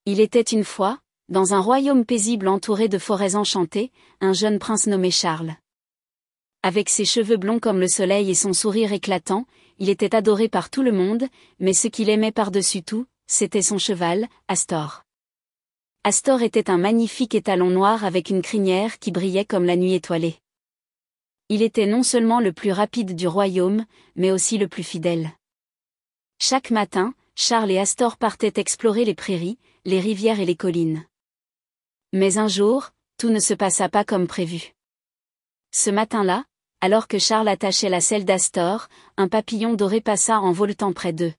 Il était une fois, dans un royaume paisible entouré de forêts enchantées, un jeune prince nommé Charles. Avec ses cheveux blonds comme le soleil et son sourire éclatant, il était adoré par tout le monde, mais ce qu'il aimait par-dessus tout, c'était son cheval, Astor. Astor était un magnifique étalon noir avec une crinière qui brillait comme la nuit étoilée. Il était non seulement le plus rapide du royaume, mais aussi le plus fidèle. Chaque matin, Charles et Astor partaient explorer les prairies, les rivières et les collines. Mais un jour, tout ne se passa pas comme prévu. Ce matin-là, alors que Charles attachait la selle d'Astor, un papillon doré passa en voletant près d'eux.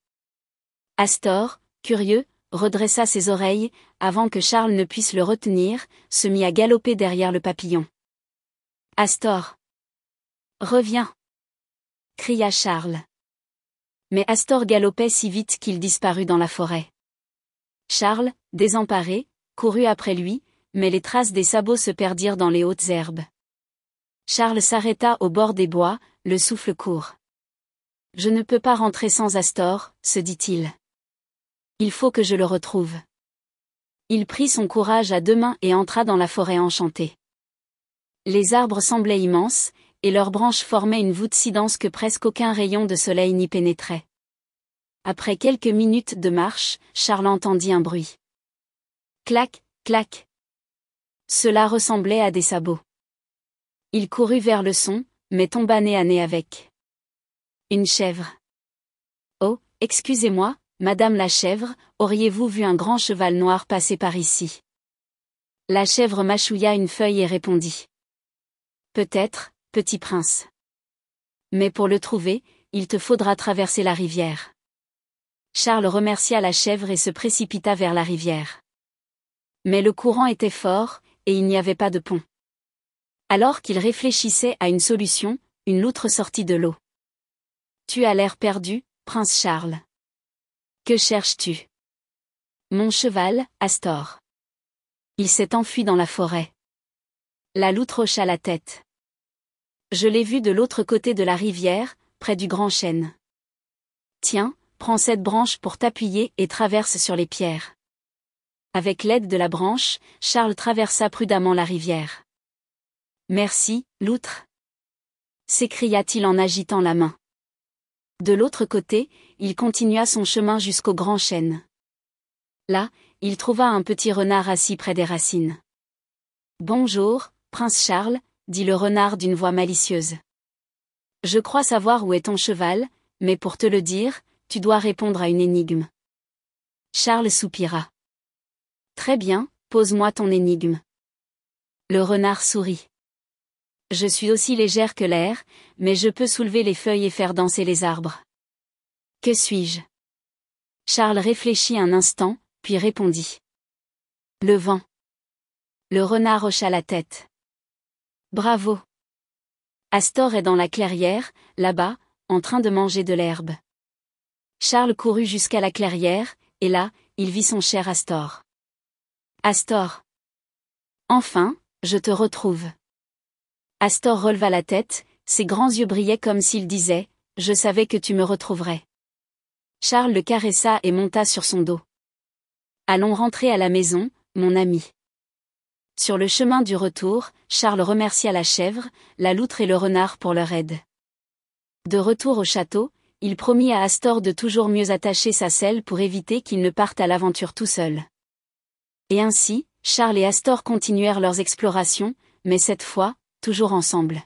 Astor, curieux, redressa ses oreilles, avant que Charles ne puisse le retenir, se mit à galoper derrière le papillon. « Astor! Reviens !» cria Charles. Mais Astor galopait si vite qu'il disparut dans la forêt. Charles, désemparé, courut après lui, mais les traces des sabots se perdirent dans les hautes herbes. Charles s'arrêta au bord des bois, le souffle court. « Je ne peux pas rentrer sans Astor, » se dit-il. « Il faut que je le retrouve. » Il prit son courage à deux mains et entra dans la forêt enchantée. Les arbres semblaient immenses, et leurs branches formaient une voûte si dense que presque aucun rayon de soleil n'y pénétrait. Après quelques minutes de marche, Charles entendit un bruit. Clac, clac. Cela ressemblait à des sabots. Il courut vers le son, mais tomba nez à nez avec une chèvre. « Oh, excusez-moi, Madame la chèvre, auriez-vous vu un grand cheval noir passer par ici ?» La chèvre mâchouilla une feuille et répondit. « Peut-être, petit prince. Mais pour le trouver, il te faudra traverser la rivière. » Charles remercia la chèvre et se précipita vers la rivière. Mais le courant était fort, et il n'y avait pas de pont. Alors qu'il réfléchissait à une solution, une loutre sortit de l'eau. « Tu as l'air perdu, prince Charles. Que cherches-tu ? » ?»« Mon cheval, Astor. Il s'est enfui dans la forêt. » La loutre hocha la tête. « Je l'ai vu de l'autre côté de la rivière, près du grand chêne. Tiens, prends cette branche pour t'appuyer et traverse sur les pierres. » Avec l'aide de la branche, Charles traversa prudemment la rivière. « Merci, loutre !» s'écria-t-il en agitant la main. De l'autre côté, il continua son chemin jusqu'au grand chêne. Là, il trouva un petit renard assis près des racines. « Bonjour, prince Charles », dit le renard d'une voix malicieuse. « Je crois savoir où est ton cheval, mais pour te le dire, tu dois répondre à une énigme. » Charles soupira. « Très bien, pose-moi ton énigme. » Le renard sourit. « Je suis aussi légère que l'air, mais je peux soulever les feuilles et faire danser les arbres. Que suis-je ? » Charles réfléchit un instant, puis répondit. « Le vent. » Le renard hocha la tête. « Bravo. Astor est dans la clairière, là-bas, en train de manger de l'herbe. » Charles courut jusqu'à la clairière, et là, il vit son cher Astor. « Astor. Enfin, je te retrouve. » Astor releva la tête, ses grands yeux brillaient comme s'il disait « Je savais que tu me retrouverais. » Charles le caressa et monta sur son dos. « Allons rentrer à la maison, mon ami. » Sur le chemin du retour, Charles remercia la chèvre, la loutre et le renard pour leur aide. De retour au château, il promit à Astor de toujours mieux attacher sa selle pour éviter qu'il ne parte à l'aventure tout seul. Et ainsi, Charles et Astor continuèrent leurs explorations, mais cette fois, toujours ensemble.